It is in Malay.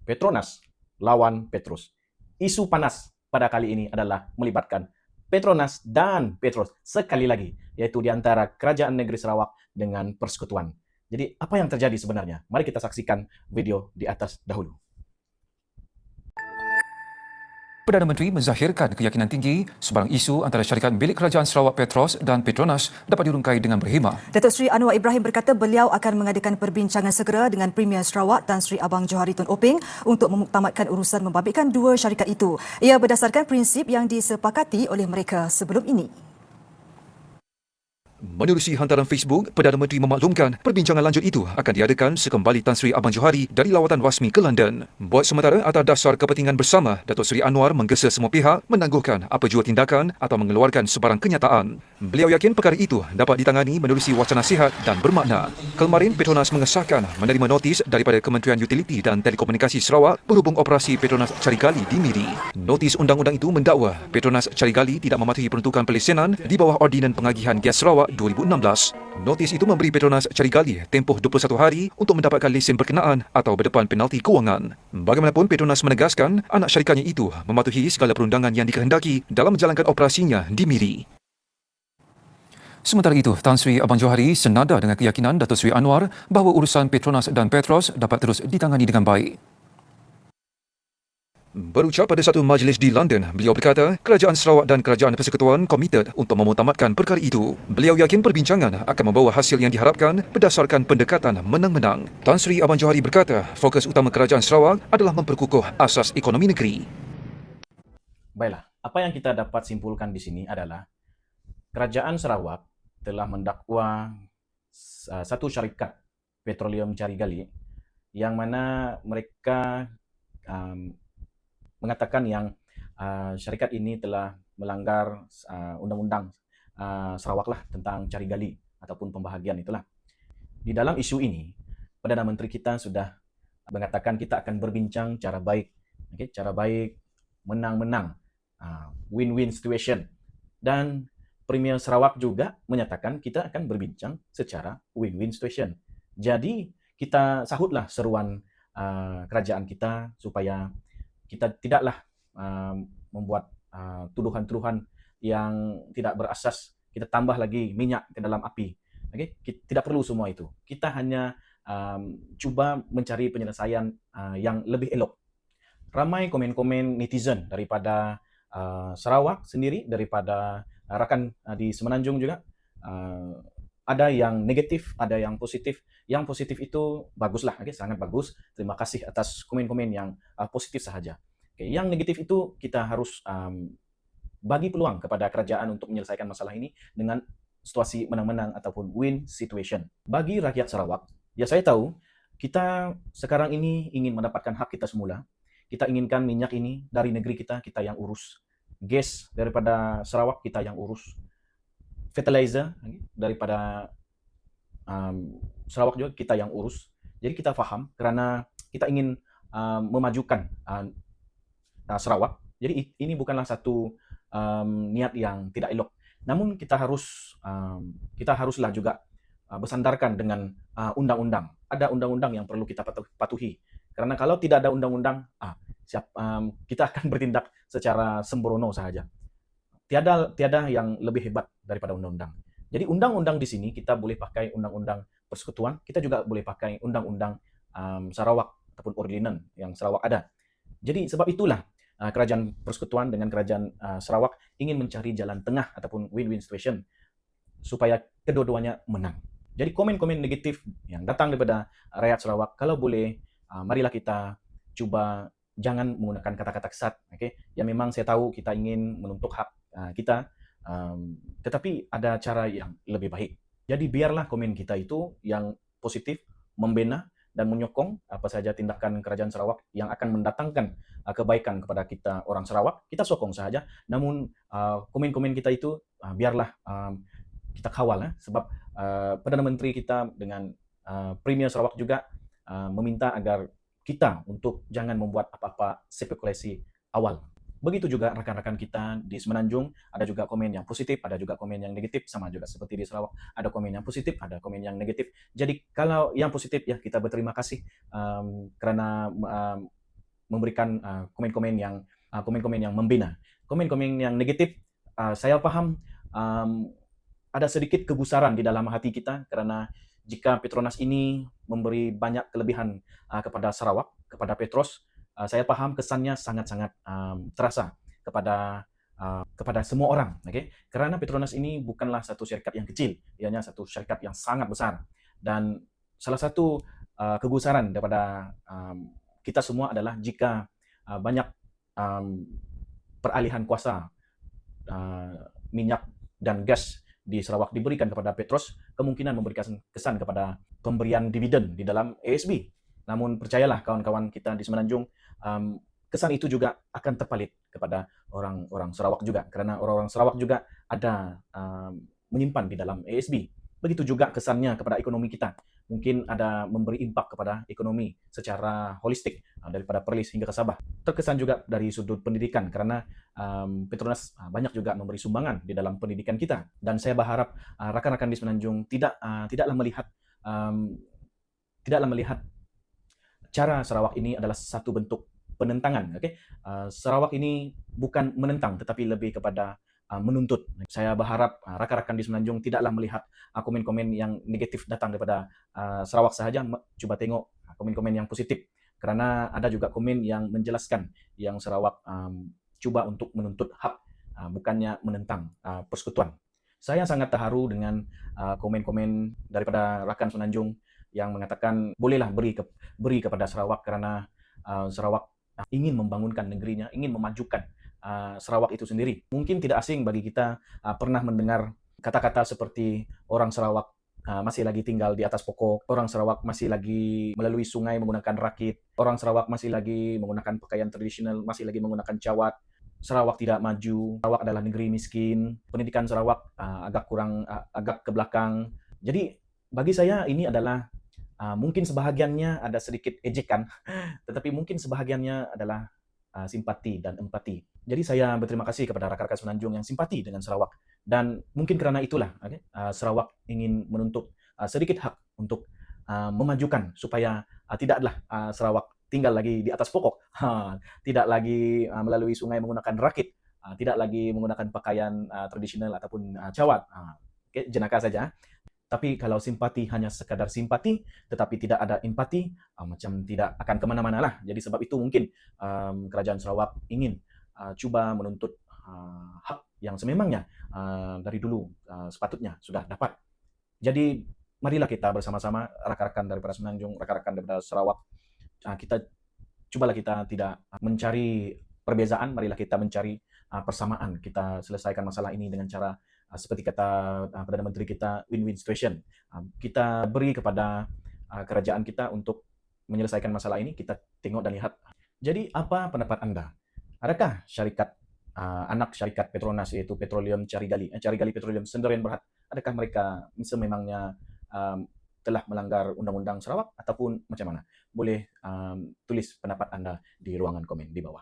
Petronas lawan Petrus. Isu panas pada kali ini adalah melibatkan Petronas dan Petrus sekali lagi, yaitu di antara Kerajaan Negeri Sarawak dengan Persekutuan. Jadi apa yang terjadi sebenarnya? Mari kita saksikan video di atas dahulu. Perdana Menteri menzahirkan keyakinan tinggi sebarang isu antara syarikat milik Kerajaan Sarawak Petros dan Petronas dapat dirungkai dengan berhemah. Datuk Seri Anwar Ibrahim berkata beliau akan mengadakan perbincangan segera dengan Premier Sarawak Tan Sri Abang Johari Tun Oping untuk memuktamadkan urusan membabitkan dua syarikat itu. Ia berdasarkan prinsip yang disepakati oleh mereka sebelum ini. Menerusi hantaran Facebook, Perdana Menteri memaklumkan perbincangan lanjut itu akan diadakan sekembali Tan Sri Abang Johari dari lawatan rasmi ke London. Buat sementara, atas dasar kepentingan bersama, Datuk Seri Anwar menggesa semua pihak menangguhkan apa jua tindakan atau mengeluarkan sebarang kenyataan. Beliau yakin perkara itu dapat ditangani menerusi wacana sihat dan bermakna. Kemarin, Petronas mengesahkan menerima notis daripada Kementerian Utiliti dan Telekomunikasi Sarawak berhubung operasi Petronas Carigali di Miri. Notis undang-undang itu mendakwa Petronas Carigali tidak mematuhi peruntukan pelesenan di bawah Ordinan Pengagihan Gas Sarawak 2016. Notis itu memberi Petronas Carigali tempoh 21 hari untuk mendapatkan lesen berkenaan atau berdepan penalti kewangan. Bagaimanapun, Petronas menegaskan anak syarikatnya itu mematuhi segala perundangan yang dikehendaki dalam menjalankan operasinya di Miri. Sementara itu, Tan Sri Abang Johari senada dengan keyakinan Datuk Seri Anwar bahawa urusan Petronas dan Petros dapat terus ditangani dengan baik. Berucap pada satu majlis di London, beliau berkata Kerajaan Sarawak dan Kerajaan Persekutuan komited untuk memutamatkan perkara itu. Beliau yakin perbincangan akan membawa hasil yang diharapkan berdasarkan pendekatan menang-menang. Tan Sri Abang Johari berkata fokus utama Kerajaan Sarawak adalah memperkukuh asas ekonomi negeri. Baiklah, apa yang kita dapat simpulkan di sini adalah Kerajaan Sarawak telah mendakwa satu syarikat petroleum Carigali yang mana mereka mengatakan yang syarikat ini telah melanggar undang-undang Sarawak lah tentang Carigali ataupun pembahagian itulah. Di dalam isu ini, Perdana Menteri kita sudah mengatakan kita akan berbincang cara baik, cara baik, menang-menang, win-win situation. Dan Premier Sarawak juga menyatakan kita akan berbincang secara win-win situation. Jadi kita sahutlah seruan kerajaan kita supaya kita tidaklah membuat tuduhan-tuduhan yang tidak berasas. Kita tambah lagi minyak ke dalam api. Tidak perlu semua itu. Kita hanya cuba mencari penyelesaian yang lebih elok. Ramai komen-komen netizen daripada Sarawak sendiri, daripada rakan di Semenanjung juga. Ada yang negatif, ada yang positif. Yang positif itu baguslah, sangat bagus. Terima kasih atas komen-komen yang positif sahaja. Yang negatif itu kita harus bagi peluang kepada kerajaan untuk menyelesaikan masalah ini dengan situasi menang-menang ataupun win situation. Bagi rakyat Sarawak, ya saya tahu kita sekarang ini ingin mendapatkan hak kita semula. Kita inginkan minyak ini dari negeri kita, kita yang urus. Gas daripada Sarawak, kita yang urus. Fertilizer daripada Sarawak juga kita yang urus. Jadi kita faham kerana kita ingin memajukan Sarawak. Jadi ini bukanlah satu niat yang tidak elok. Namun kita haruslah juga bersandarkan dengan undang-undang. Ada undang-undang yang perlu kita patuhi. Karena kalau tidak ada undang-undang, kita akan bertindak secara sembrono sahaja. Tiada yang lebih hebat daripada undang-undang. Jadi undang-undang di sini kita boleh pakai undang-undang Persekutuan, kita juga boleh pakai undang-undang Sarawak ataupun Ordinan yang Sarawak ada. Jadi sebab itulah Kerajaan Persekutuan dengan Kerajaan Sarawak ingin mencari jalan tengah ataupun win-win situation supaya kedua-duanya menang. Jadi komen-komen negatif yang datang daripada rakyat Sarawak, kalau boleh marilah kita cuba jangan menggunakan kata-kata kesat. Ya memang saya tahu kita ingin menuntut hak kita, tetapi ada cara yang lebih baik. Jadi biarlah komen kita itu yang positif, membina dan menyokong apa saja tindakan Kerajaan Sarawak yang akan mendatangkan kebaikan kepada kita orang Sarawak, kita sokong saja. Namun komen-komen kita itu biarlah kita kawal, sebab Perdana Menteri kita dengan Premier Sarawak juga meminta agar kita untuk jangan membuat apa-apa spekulasi awal. Begitu juga rekan-rekan kita di Semenanjung, ada juga komen yang positif, ada juga komen yang negatif, sama juga seperti di Sarawak, ada komen yang positif, ada komen yang negatif. Jadi kalau yang positif ya kita berterima kasih kerana memberikan komen-komen yang membina. Komen-komen yang negatif, saya paham ada sedikit kegusaran di dalam hati kita kerana jika Petronas ini memberi banyak kelebihan kepada Sarawak, kepada Petros, saya paham kesannya sangat-sangat terasa kepada semua orang, okay? Kerana Petronas ini bukanlah satu syarikat yang kecil, ianya satu syarikat yang sangat besar. Dan salah satu kegusaran daripada kita semua adalah jika banyak peralihan kuasa minyak dan gas di Sarawak diberikan kepada Petros, kemungkinan memberikan kesan kepada pemberian dividen di dalam ASB. Namun percayalah kawan-kawan kita di Semenanjung, kesan itu juga akan terpalit kepada orang-orang Sarawak juga, kerana orang-orang Sarawak juga ada menyimpan di dalam ASB. Begitu juga kesannya kepada ekonomi kita. Mungkin ada memberi impak kepada ekonomi secara holistik daripada Perlis hingga ke Sabah. Terkesan juga dari sudut pendidikan kerana Petronas banyak juga memberi sumbangan di dalam pendidikan kita. Dan saya berharap rakan-rakan di Semenanjung tidaklah melihat cara Sarawak ini adalah satu bentuk penentangan. Okay? Sarawak ini bukan menentang tetapi lebih kepada menuntut. Saya berharap rakan-rakan di Semenanjung tidaklah melihat komen-komen yang negatif datang daripada Sarawak sahaja, cuba tengok komen-komen yang positif. Kerana ada juga komen yang menjelaskan yang Sarawak cuba untuk menuntut hak, bukannya menentang persekutuan. Saya sangat terharu dengan komen-komen daripada rakan Semenanjung yang mengatakan bolehlah beri kepada Sarawak kerana Sarawak ingin membangunkan negerinya, ingin memajukan Sarawak itu sendiri. Mungkin tidak asing bagi kita pernah mendengar kata-kata seperti orang Sarawak masih lagi tinggal di atas pokok, orang Sarawak masih lagi melalui sungai menggunakan rakit, orang Sarawak masih lagi menggunakan pakaian tradisional, masih lagi menggunakan cawat. Sarawak tidak maju, Sarawak adalah negeri miskin, pendidikan Sarawak agak ke belakang. Jadi bagi saya ini adalah mungkin sebahagiannya ada sedikit ejekan, tetapi mungkin sebahagiannya adalah simpati dan empati. Jadi saya berterima kasih kepada rakan-rakan Semenanjung yang simpati dengan Sarawak. Dan mungkin kerana itulah Sarawak ingin menuntut sedikit hak untuk memajukan supaya tidaklah Sarawak tinggal lagi di atas pokok, tidak lagi melalui sungai menggunakan rakit, tidak lagi menggunakan pakaian tradisional ataupun cawat. Jenaka saja. Tapi kalau simpati hanya sekadar simpati, tetapi tidak ada empati, macam tidak akan kemana-mana lah. Jadi sebab itu mungkin kerajaan Sarawak ingin cuba menuntut hak yang sememangnya dari dulu sepatutnya sudah dapat. Jadi marilah kita bersama-sama, rakan-rakan daripada Semenanjung, rakan-rakan daripada Sarawak, cubalah kita tidak mencari perbezaan, marilah kita mencari persamaan. Kita selesaikan masalah ini dengan cara seperti kata Perdana Menteri kita, win-win situation. Kita beri kepada kerajaan kita untuk menyelesaikan masalah ini, kita tengok dan lihat. Jadi apa pendapat anda? Adakah syarikat anak syarikat Petronas iaitu Petroleum Carigali Petroleum Sdn Bhd, adakah mereka sememangnya telah melanggar Undang-Undang Sarawak ataupun macam mana? Boleh tulis pendapat anda di ruangan komen di bawah.